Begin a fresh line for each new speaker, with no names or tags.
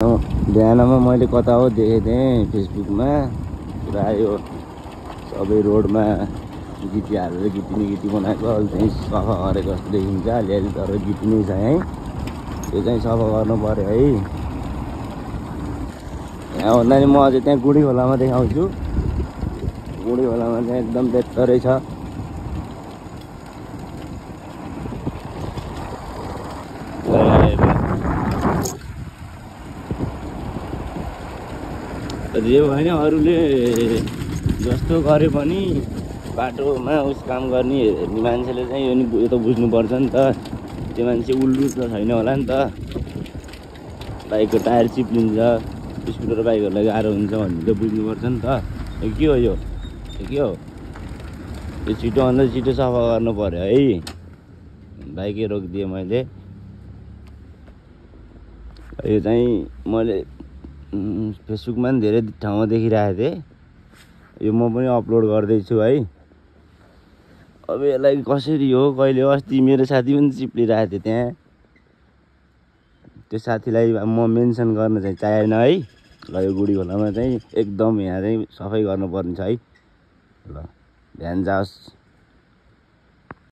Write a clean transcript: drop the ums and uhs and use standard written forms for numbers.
बिहानमा मैले कता हो देखेको थिएँ फेसबुकमा पुरा यो सबै रोडमा गिटी हालेर गिटी बनाएको अहिले चाहिँ सफा गरेको जस्तो देखिन्छ अलिअलि तर गिटी नै छ है यो चाहिँ सफा गर्नु पर्यो है। यहाँ भन्दा नि म अझै त्यहाँ गुडी खोलामा देखाउँछु। गुडी खोलामा चाहिँ एकदम बेहतरै छ। जे होइन अरूले जस्तो गरे पनि बाटोमा उस काम गर्ने हेर्ने मान्छेले चाहिँ यो त बुझ्नुपर्छ नि त। त्यो मान्छे उल्लु त छैन होला नि त। बाइकको टायर चिप्लिन्छ, स्कुटर बाइकहरूलाई गाह्रो हुन्छ भन्ने त बुझ्नुपर्छ नि त। के हो यो के हो यो छिटोभन्दा छिटो सफा गर्नु पर्यो है। बाइकै रोकिदिएँ मैले। यो चाहिँ मैले फेसबुकमा पनि धेरै ठाउँमा देखिरहेको थिएँ। यो म पनि अपलोड गर्दैछु है। अब यसलाई कसरी हो कहिले हो अस्ति मेरो साथी पनि चिप्लिरहेको थियो त्यहाँ। त्यो साथीलाई म मेन्सन गर्न चाहिँ चाहेन है। ल यो गुडी खोलामा चाहिँ एकदम यहाँ चाहिँ सफाइ गर्नुपर्ने छ है। ल ध्यान जाओस्।